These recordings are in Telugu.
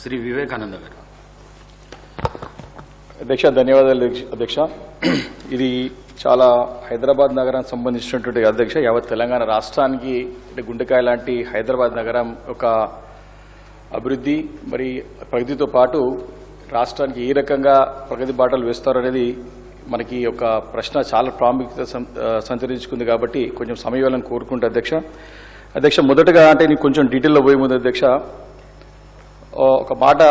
శ్రీ వివేకానంద గారు. అధ్యక్ష, ధన్యవాదాలు అధ్యక్ష. ఇది చాలా హైదరాబాద్ నగరానికి సంబంధించినటువంటి అధ్యక్ష, యావత్ తెలంగాణ రాష్ట్రానికి గుండెకాయ లాంటి హైదరాబాద్ నగరం ఒక అభివృద్ధి మరి ప్రగతితో పాటు రాష్ట్రానికి ఏ రకంగా ప్రగతి బాటలు వేస్తారనేది మనకి ఒక ప్రశ్న చాలా ప్రాముఖ్యత సంతరించుకుంది. కాబట్టి కొంచెం సమయం కోరుకుంటే అధ్యక్ష మొదటగా అంటే నీకు కొంచెం డీటెయిల్లో పోయే ముందు అధ్యక్ష ఒక మాట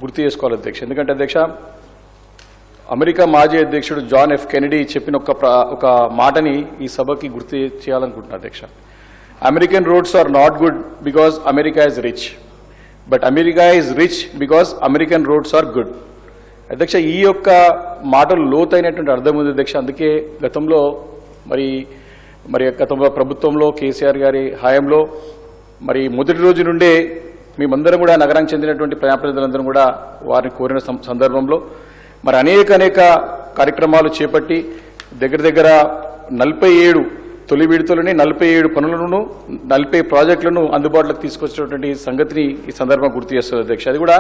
గుర్తు చేసుకోవాలి అధ్యక్ష. ఎందుకంటే అధ్యక్ష, అమెరికా మాజీ అధ్యక్షుడు జాన్ ఎఫ్ కెనడీ చెప్పిన ఒక మాటని ఈ సభకి గుర్తు చేయాలనుకుంటున్నా అధ్యక్ష. American roads are not good because America is rich, but America is rich because American roads are good. అధ్యక్ష, ఈ యొక్క మాటలు లోతైనటువంటి అర్థం ఉంది అధ్యక్ష. అందుకే గతంలో గతంలో ప్రభుత్వంలో కేసీఆర్ గారి హయాంలో మొదటి రోజు నుండే మేమందరం కూడా నగరానికి చెందినటువంటి ప్రజాప్రతినిధులందరం కూడా వారిని కోరిన సందర్భంలో అనేక కార్యక్రమాలు చేపట్టి దగ్గర 47 తొలి విడతలని 47 పనులను 40 ప్రాజెక్టులను అందుబాటులోకి తీసుకొచ్చినటువంటి సంగతిని ఈ సందర్భంగా గుర్తు చేస్తుంది అధ్యక్ష. అది కూడా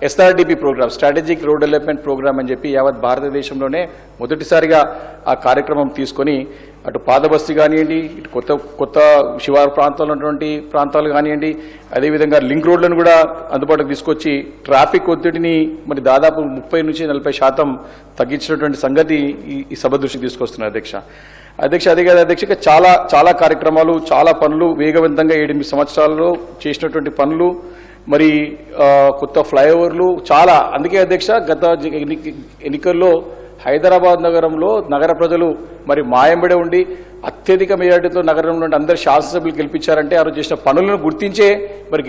SRDP program, strategic road development program అని చెప్పి యావత్ భారతదేశంలోనే మొదటిసారిగా ఆ కార్యక్రమం తీసుకొని అటు పాదబస్తీ కానివ్వండి, ఇటు కొత్త శివారు ప్రాంతాల్లో ఉన్నటువంటి ప్రాంతాలు కానివ్వండి, అదేవిధంగా లింక్ రోడ్లను కూడా అందుబాటులోకి తీసుకొచ్చి ట్రాఫిక్ ఒత్తిడిని దాదాపు 30 నుంచి 40% తగ్గించినటువంటి సంగతి ఈ సభ దృష్టికి తీసుకొస్తున్నారు అధ్యక్ష. అదే కాదు అధ్యక్ష, చాలా కార్యక్రమాలు, చాలా పనులు వేగవంతంగా 7-8 సంవత్సరాల్లో చేసినటువంటి పనులు, కొత్త ఫ్లైఓవర్లు చాలా. అందుకే అధ్యక్ష, గత ఎన్నికల్లో హైదరాబాద్ నగరంలో నగర ప్రజలు మాయంబడే ఉండి అత్యధిక మెజార్టీతో నగరంలో నుండి అందరు శాసనసభ్యులు గెలిపించారంటే ఆ రోజు చేసిన పనులను గుర్తించే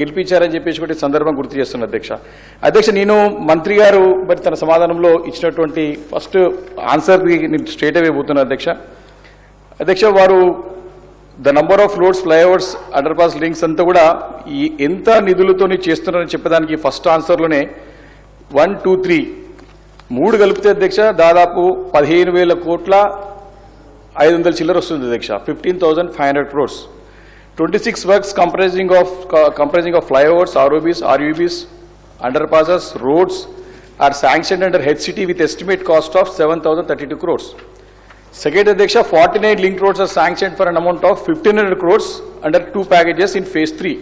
గెలిపించారని చెప్పేసి సందర్భం గుర్తు చేస్తున్న అధ్యక్ష. నేను మంత్రి గారు తన సమాధానంలో ఇచ్చినటువంటి ఫస్ట్ ఆన్సర్కి నేను స్ట్రేట్ అవే పోతున్నా అధ్యక్ష. వారు the number of roads, flyovers, under pass links అంతా కూడా ఎంత నిధులతో చేస్తున్నారని చెప్పడానికి ఫస్ట్ ఆన్సర్లోనే 1, 2, 3 3 కలిపితే అధ్యక్ష దాదాపు 15,000 కోట్ల 500 చిల్లర వస్తుంది అధ్యక్ష. 15,500 crores. 26 works comprising of flyovers, ROBs, RUBs, underpasses, roads are sanctioned under HCT with estimate cost of 7,032 crores. Second అధ్యక్ష, 49 link roads are sanctioned for an amount of 1,500 crores under 2 packages in phase 3.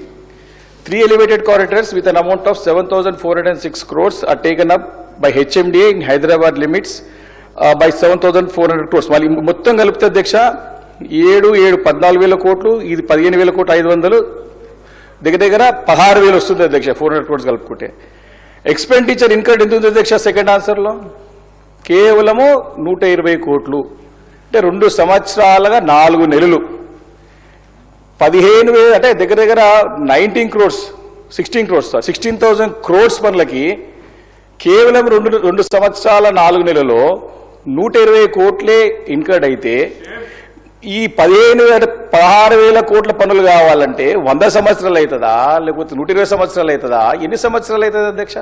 3 elevated corridors with an amount of 7,406 crores are taken up by HMDA in Hyderabad limits by 7,400 crores. మొత్తం కలిపితే అధ్యక్ష 14,000 కోట్లు, ఇది 15,000 కోట్లు 500, దగ్గర 16,000 వస్తుంది అధ్యక్ష 400 crores కలుపుకుంటే. ఎక్స్పెండిచర్ ఇన్కర్డ్ ఎంత ఉంది అధ్యక్ష సెకండ్ ఆన్సర్లో? కేవలము 120 కోట్లు. అంటే 2 సంవత్సరాలుగా 4 నెలలు 15,000 అంటే దగ్గర 19 crores 16 crores 16,000 crores పనులకి కేవలం 2 సంవత్సరాల 4 నెలలో 120 కోట్లే ఇన్కర్డ్ అయితే ఈ 16,000 కోట్ల పనులు కావాలంటే 100 సంవత్సరాలు అవుతుందా, లేకపోతే 120 సంవత్సరాలు అవుతుందా, ఎన్ని సంవత్సరాలు అవుతుంది అధ్యక్ష?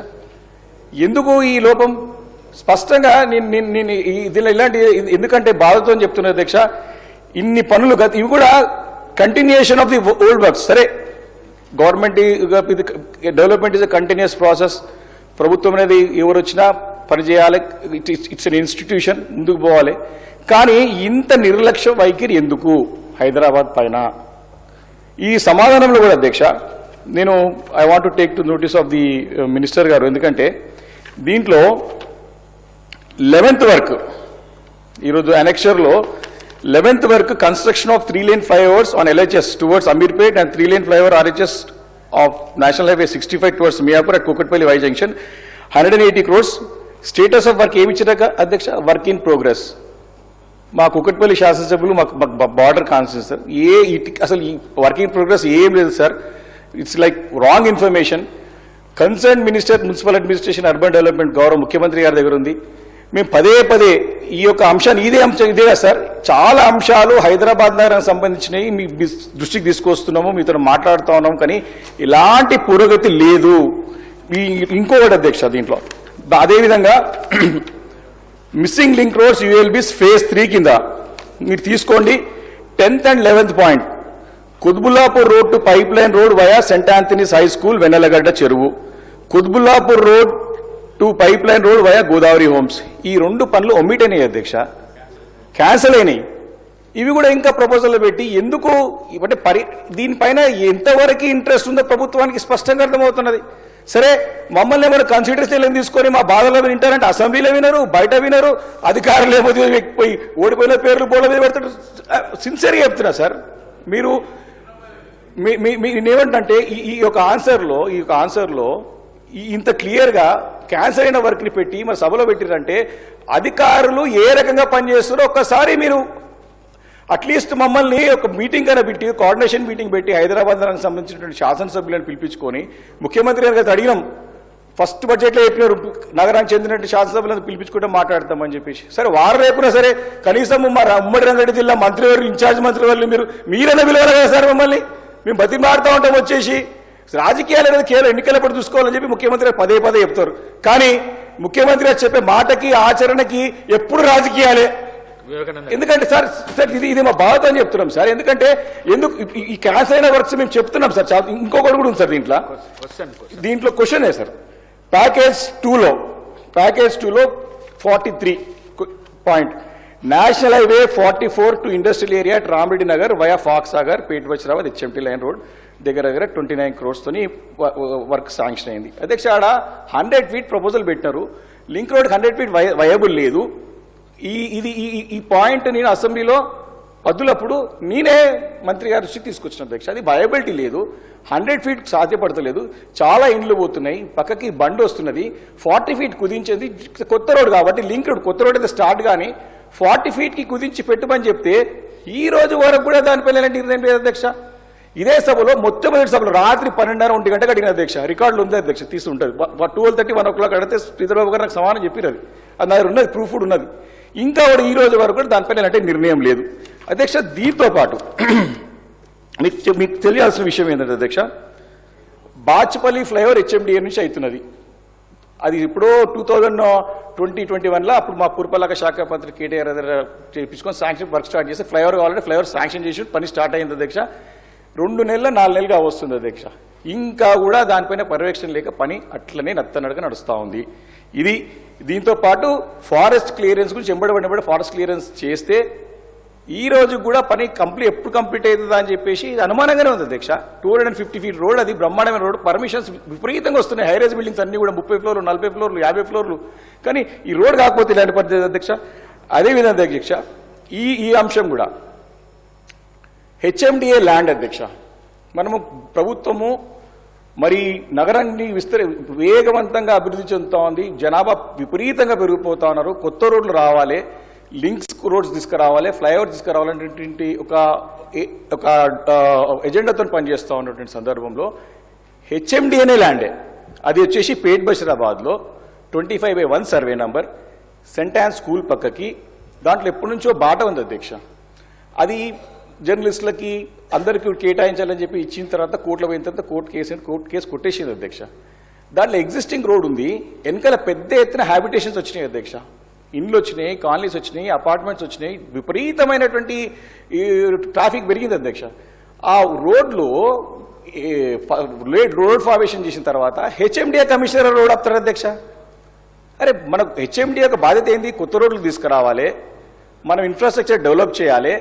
ఎందుకు ఈ లోపం? స్పష్టంగా నేను దీనిలో ఇలాంటి ఎందుకంటే బాధతో చెప్తున్నా అధ్యక్ష, ఇన్ని పనులు ఇవి కూడా continuation of the old works. సరే, government development is a continuous process. ప్రభుత్వం అనేది ఎవరు వచ్చినా పనిచేయాలి, ఇట్స్ ఎన్ ఇన్స్టిట్యూషన్, ముందుకు పోవాలి. కానీ ఇంత నిర్లక్ష్య వైఖరి ఎందుకు హైదరాబాద్ పైన? ఈ సమాధానంలో కూడా అధ్యక్ష నేను I want to take to notice of the minister గారు. ఎందుకంటే దీంట్లో 11th వర్క్, ఈరోజు అనెక్షర్లో 11th work construction of 3-lane flyovers on LHS towards Amirpet and 3-lane flyover RHS of National Highway 65 towards Miapur at Kukatpalli Y Junction, 180 crores. Status of work ఏమి ఇచ్చాక అధ్యక్ష? Work in progress. మా కుకట్పల్లి శాసనసభ్యులు మాకు బార్డర్ కాన్స్టిట్యూన్సీ సార్, అసలు ఈ వర్క్ ఇన్ ప్రోగ్రెస్ ఏం లేదు sir. It's like wrong information. Concern minister municipal administration urban development గౌరవ ముఖ్యమంత్రి గారి దగ్గర ఉంది. మేము పదే ఈ యొక్క అంశాన్ని ఇదే సార్, చాలా అంశాలు హైదరాబాద్ నగరానికి సంబంధించినవి మీ దృష్టికి తీసుకొస్తున్నాము, మీతో మాట్లాడుతూ ఉన్నాము, కానీ ఇలాంటి పురోగతి లేదు. ఇంకొకటి అధ్యక్ష దీంట్లో అదేవిధంగా missing link roads ULBs phase 3 కింద మీరు తీసుకోండి. 10th and 11th point, Qutbullapur road to pipe line road via saint Anthony's high school Vennelagadda చెరువు. Qutbullapur road to pipe line road via Godavari homes, ఈ 2 పనులు ఒమిట్ అయినాయి అధ్యక్ష, క్యాన్సిల్ అయినాయి. ఇవి కూడా ఇంకా ప్రపోజల్ పెట్టి ఎందుకు అంటే దీనిపైన ఎంతవరకు ఇంట్రెస్ట్ ఉందో ప్రభుత్వానికి స్పష్టంగా అర్థమవుతున్నది. సరే, మమ్మల్ని ఏమైనా కన్సిడరేషన్ తీసుకొని మా బాధలో వింటారంటే అసెంబ్లీలో వినరు, బయట వినరు, అధికారులు ఏమో పోయి ఓడిపోయిన పేర్లు బోర్డు మీద పెడతారు. సిన్సియర్గా చెప్తున్నా సార్, మీరు ఏమంటే ఈ యొక్క ఆన్సర్లో ఇంత క్లియర్గా క్యాన్సర్ అయిన వర్క్ని పెట్టి మరి సభలో పెట్టిరంటే అధికారులు ఏ రకంగా పనిచేస్తారో ఒక్కసారి మీరు అట్లీస్ట్ మమ్మల్ని ఒక మీటింగ్ అయినా పెట్టి, కోఆర్డినేషన్ మీటింగ్ పెట్టి హైదరాబాద్ నగరానికి సంబంధించినటువంటి శాసనసభ్యులను పిలిపించుకొని ముఖ్యమంత్రి గారికి అడిగినాం. ఫస్ట్ బడ్జెట్లో చెప్పినారు నగరానికి చెందినట్టు శాసనసభ్యులను పిలిపించుకుంటే మాట్లాడతామని చెప్పేసి. సరే, వారు రేపునా సరే కనీసం మా ఉమ్మడి రంగారెడ్డి జిల్లా మంత్రివర్గ ఇన్ఛార్జ్ మంత్రివర్గం మీరైనా పిలవాలి కదా సార్ మమ్మల్ని. మేము బతిమాడుతూ ఉంటాం వచ్చేసి. రాజకీయాలు అనేది కేవలం ఎన్నికలప్పుడు చూసుకోవాలని చెప్పి ముఖ్యమంత్రి పదే చెప్తారు. కానీ ముఖ్యమంత్రి గారు చెప్పే మాటకి ఆచరణకి ఎప్పుడు రాజకీయాలే. ఎందుకంటే సార్ ఇది మా బాధ అని చెప్తున్నాం సార్. ఎందుకంటే ఈ క్యాన్సర్ అయిన వర్క్స్ మేము చెప్తున్నాం సార్. ఇంకొకటి కూడా ఉంది సార్ దీంట్లో క్వశ్చన్ సార్. ప్యాకేజ్ 2లో 43 point national highway 44 to industrial area Ramareddy Nagar via Fox Sagar Pet Bashirabad HMT line road దగ్గర 29 crores తోని వర్క్ శాంక్షన్ అయింది. అధ్యక్ష, ఆడ 100 feet ప్రపోజల్ పెట్టినారు. లింక్ రోడ్ 100 feet వయబుల్ లేదు. ఈ పాయింట్ నేను అసెంబ్లీలో పద్దులప్పుడు నేనే మంత్రి గారి దృష్టికి తీసుకొచ్చిన అధ్యక్ష. అది వయబిలిటీ లేదు, 100 feet సాధ్యపడతలేదు, చాలా ఇండ్లు పోతున్నాయి, పక్కకి బండి వస్తున్నది, 40 feet కుదించేది కొత్త రోడ్ కాబట్టి లింక్ రోడ్ కొత్త రోడ్ అయితే స్టార్ట్ కానీ 40 feet కి పెట్టుమని చెప్తే ఈ రోజు వరకు కూడా దానిపైన నిర్ణయం లేదు అధ్యక్ష. ఇదే సభలో మొట్టమొదటి సభలో రాత్రి 12:30 1 గంటకు అడిగిన అధ్యక్ష. రికార్డులు ఉంది అధ్యక్ష, తీసుకుంటుంది. 12:30 1 o'clock అడిగితే శ్రీధరబాబు గారు నాకు సమానం చెప్పారు. అది నా దగ్గర ఉన్నది, ప్రూఫ్ కూడా ఉన్నది. ఇంకా కూడా ఈ రోజు వరకు కూడా దానిపైన నిర్ణయం లేదు అధ్యక్ష. దీంతో పాటు మీకు తెలియాల్సిన విషయం ఏంటంటే అధ్యక్ష, బాచ్పల్లి ఫ్లైఓవర్ హెచ్ఎండిఏ నుంచి అవుతున్నది. అది ఇప్పుడు 2020-21లో అప్పుడు మా పురపాలక శాఖ మంత్రి కేటీఆర్ చేయించుకొని శాంక్షన్ వర్క్ స్టార్ట్ చేసి ఫ్లైఓవర్ కావాలంటే ఫ్లైఓవర్ శాంక్షన్ చేసి పని స్టార్ట్ అయింది అధ్యక్ష. 2 నెలలు 4 నెలలుగా వస్తుంది అధ్యక్ష. ఇంకా కూడా దానిపైన పర్యవేక్షణ లేక పని అట్లనే నత్తనడక నడుస్తూ ఉంది. దీంతో పాటు ఫారెస్ట్ క్లియరెన్స్ గురించి ఎంబడబడినప్పుడు ఫారెస్ట్ క్లియరెన్స్ చేస్తే ఈ రోజు కూడా పని ఎప్పుడు కంప్లీట్ అవుతుందా అని చెప్పేసి అనుమానంగానే ఉంది అధ్యక్ష. 250 feet రోడ్, అది బ్రహ్మాండమైన రోడ్, పర్మిషన్స్ విపరీతంగా వస్తున్నాయి. హైరైజ్ బిల్డింగ్స్ అన్ని కూడా 30 floors 40 floors 50 floors. కానీ ఈ రోడ్ కాకపోతే ఇలాంటి పరిస్థితి అధ్యక్ష. అదేవిధంగా అధ్యక్ష, ఈ అంశం కూడా హెచ్ఎండిఏ ల్యాండ్ అధ్యక్ష. మనము ప్రభుత్వము మరి నగరాన్ని వేగవంతంగా అభివృద్ధి చెందుతా ఉంది, జనాభా విపరీతంగా పెరిగిపోతా ఉన్నారు, కొత్త రోడ్లు రావాలి, లింక్స్ రోడ్స్ తీసుకురావాలి, ఫ్లైఓవర్ తీసుకురావాలనేటువంటి ఒక ఎజెండాతో పనిచేస్తూ ఉన్నటువంటి సందర్భంలో హెచ్ఎండిఏనే ల్యాండే, అది వచ్చేసి పేట్ బషీరాబాద్లో 25/1 survey number, saint Ann school పక్కకి. దాంట్లో ఎప్పటి నుంచో బాట ఉంది అధ్యక్ష. అది జర్నలిస్టులకి అందరికీ కేటాయించాలని చెప్పి ఇచ్చిన తర్వాత కోర్టులో పోయిన తర్వాత కోర్టు కేసు కొట్టేసింది అధ్యక్ష. దాంట్లో ఎగ్జిస్టింగ్ రోడ్ ఉంది, వెనకాల పెద్ద ఎత్తున హ్యాబిటేషన్స్ వచ్చినాయి అధ్యక్ష. ఇండ్లు వచ్చినాయి, కాలనీస్ వచ్చినాయి, అపార్ట్మెంట్స్ వచ్చినాయి, విపరీతమైనటువంటి ట్రాఫిక్ పెరిగింది అధ్యక్ష. ఆ రోడ్లో రోడ్ ఫార్మేషన్ చేసిన తర్వాత హెచ్ఎండిఏ కమిషనర్ రోడ్ ఆపుతారు అధ్యక్ష. అరే, మనకు హెచ్ఎండిఏ యొక్క బాధ్యత ఏంది? కొత్త రోడ్లు తీసుకురావాలి, మనం ఇన్ఫ్రాస్ట్రక్చర్ డెవలప్ చేయాలి.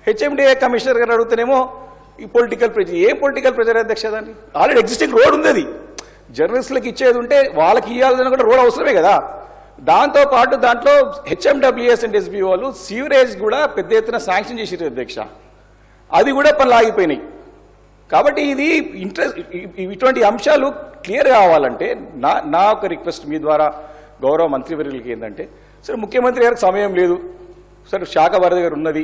హెచ్ఎండిఏ కమిషనర్ గారు అడుగుతానేమో ఈ పొలిటికల్ ప్రెజర్. ఏం పొలిటికల్ ప్రెజర్ అధ్యక్ష? దాన్ని ఆల్రెడీ ఎగ్జిస్టింగ్ రోడ్ ఉంది, అది జర్నలిస్టులకు ఇచ్చేది ఉంటే వాళ్ళకి ఇవ్వాలని కూడా రోడ్ అవసరమే కదా. దాంతోపాటు దాంట్లో హెచ్ఎండబ్ల్యూఎస్ అండ్ ఎస్బీ వాళ్ళు సీవరేజ్ కూడా పెద్ద ఎత్తున శాంక్షన్ చేసారు అధ్యక్ష. అది కూడా పనులు ఆగిపోయినాయి. కాబట్టి ఇది ఇటువంటి అంశాలు క్లియర్ కావాలంటే నా ఒక రిక్వెస్ట్ మీ ద్వారా గౌరవ మంత్రివర్యులకి ఏంటంటే, సరే ముఖ్యమంత్రి గారికి సమయం లేదు, సరే శాఖ వారి దగ్గర ఉన్నది,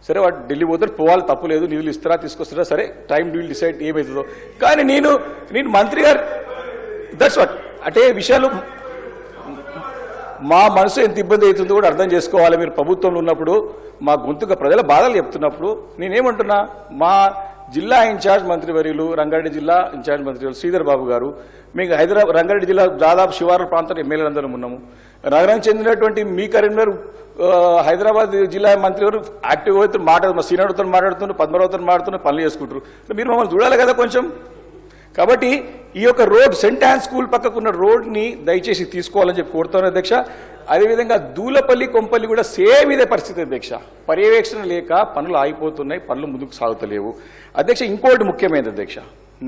సరే వాడు ఢిల్లీ పోతారు, పోవాలి, తప్పు లేదు, నిధులు ఇస్తారా తీసుకొస్తారా, సరే టైం డూ విల్ డిసైడ్ ఏమవుతుందో. కానీ నేను మంత్రి గారు దట్స్ వాట్ అంటే విషయాలు మా మనసు ఎంత ఇబ్బంది అవుతుందో కూడా అర్థం చేసుకోవాలి. మీరు ప్రభుత్వంలో ఉన్నప్పుడు మా గొంతుగా ప్రజల బాధలు చెప్తున్నప్పుడు నేనేమంటున్నా, మా జిల్లా ఇన్ఛార్జ్ మంత్రివర్యులు, రంగారెడ్డి జిల్లా ఇన్ఛార్జ్ మంత్రివర్యులు శ్రీధర్ బాబు గారు, మీకు రంగారెడ్డి జిల్లా దాదాపు శివారు ప్రాంతంలో ఎమ్మెల్యేలందరం ఉన్నాము. నగరానికి చెందినటువంటి మీ కరీంనగర్ హైదరాబాద్ జిల్లా మంత్రి గారు యాక్టివ్ అవుతూ మా సీనియర్తో మాట్లాడుతున్నారు, పద్మరావుతో మాట్లాడుతున్నారు, పనులు చేసుకుంటారు. మీరు మమ్మల్ని చూడాలి కదా కొంచెం. కాబట్టి ఈ యొక్క రోడ్ సెంట్ యాన్ స్కూల్ పక్కకున్న రోడ్ని దయచేసి తీసుకోవాలని చెప్పి కోరుతాను అధ్యక్ష. అదేవిధంగా దూలపల్లి కొంపల్లి కూడా సేమ్ ఇదే పరిస్థితి అధ్యక్ష. పర్యవేక్షణ లేక పనులు ఆగిపోతున్నాయి, పనులు ముందుకు సాగుతలేవు అధ్యక్ష. ఇంకోటి ముఖ్యమైనది అధ్యక్ష,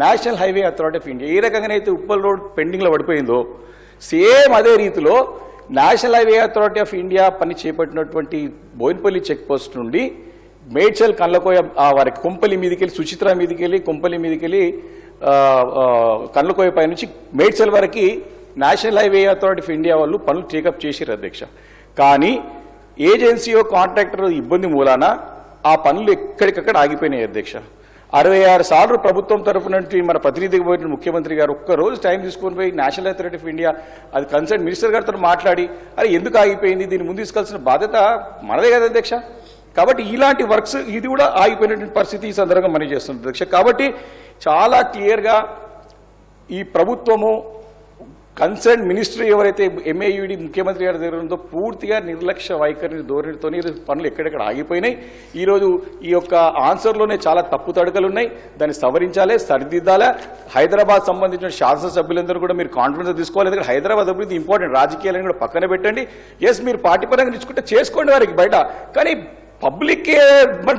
national highway authority of India ఏ రకంగానైతే ఉప్పల్ రోడ్ పెండింగ్లో పడిపోయిందో సేమ్ అదే రీతిలో national highway authority of India పని చేపట్టినటువంటి బోయినపల్లి చెక్ పోస్ట్ నుండి మేడ్చల్ కళ్ళకోయ వారికి కొంపల్లి మీదకెళ్ళి సుచిత్ర మీదకెళ్ళి కొంపల్లి మీదకెళ్ళి కళ్ళకోయ పై నుంచి మేడ్చల్ వరకు national highway authority of India వాళ్ళు పనులు టేకప్ చేసిరు అధ్యక్ష. కానీ ఏజెన్సీయో కాంట్రాక్టర్ ఇబ్బంది మూలాన ఆ పనులు ఎక్కడికక్కడ ఆగిపోయినాయి అధ్యక్ష. 66 సార్లు ప్రభుత్వం తరఫు నుండి మన ప్రతినిధికి పోయిన ముఖ్యమంత్రి గారు ఒక్కరోజు టైం తీసుకొని పోయి నేషనల్ అథారిటీ ఆఫ్ ఇండియా అది కన్సర్న్ మినిస్టర్ గారితో మాట్లాడి అరే ఎందుకు ఆగిపోయింది, దీన్ని ముందు తీసుకోవాల్సిన బాధ్యత మనదే కదా అధ్యక్ష. కాబట్టి ఇలాంటి వర్క్స్ ఇది కూడా ఆగిపోయినటువంటి పరిస్థితి ఈ సందర్భంగా మనం చేస్తుంది అధ్యక్ష. కాబట్టి చాలా క్లియర్గా ఈ ప్రభుత్వము కన్సర్న్ మినిస్ట్రీ ఎవరైతే ఎంఏయుడి ముఖ్యమంత్రి గారి దగ్గర ఉందో పూర్తిగా నిర్లక్ష్య వైఖరి ధోరణితోనే పనులు ఎక్కడెక్కడ ఆగిపోయినాయి. ఈరోజు ఈ యొక్క ఆన్సర్లోనే చాలా తప్పు తడకలు ఉన్నాయి, దాన్ని సవరించాలి, సరిదిద్దాలి. హైదరాబాద్ సంబంధించిన శాసనసభ్యులందరూ కూడా మీరు కాన్ఫిడెన్స్ తీసుకోవాలి. ఎందుకంటే హైదరాబాద్ అభివృద్ధి ఇంపార్టెంట్, రాజకీయాలను కూడా పక్కన పెట్టండి. ఎస్ మీరు పార్టీ పరంగా నిలుచుకుంటే చేసుకోండి వారికి బయట, కానీ పబ్లిక్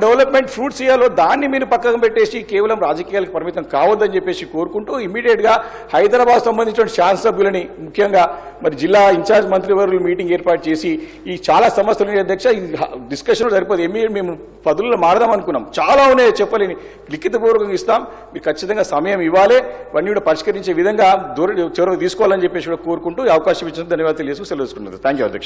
డెవలప్మెంట్ ఫ్రూట్స్ ఇవ్వాలో దాన్ని మీరు పక్కన పెట్టేసి కేవలం రాజకీయాలకు పరిమితం కావద్దని చెప్పేసి కోరుకుంటూ ఇమీడియట్గా హైదరాబాద్ సంబంధించిన శాసనసభ్యులని ముఖ్యంగా మరి జిల్లా ఇన్ఛార్జ్ మంత్రివర్యులు మీటింగ్ ఏర్పాటు చేసి ఈ చాలా సమస్యలు అధ్యక్ష ఈ డిస్కషన్ సరిపోదు. మేము పదుల్లో మారదాం అనుకున్నాం, చాలా ఉన్నాయి చెప్పలేని, లిఖితపూర్వకంగా ఇస్తాం, మీకు ఖచ్చితంగా సమయం ఇవ్వాలి, ఇవన్నీ కూడా పరిష్కరించే విధంగా చొరవ తీసుకోవాలని చెప్పేసి కూడా కోరుకుంటూ అవకాశం ఇచ్చిన ధన్యవాదాలు తెలియజేస్తూ సెలవు తీసుకున్నారు. థ్యాంక్ యూ అధ్యక్ష.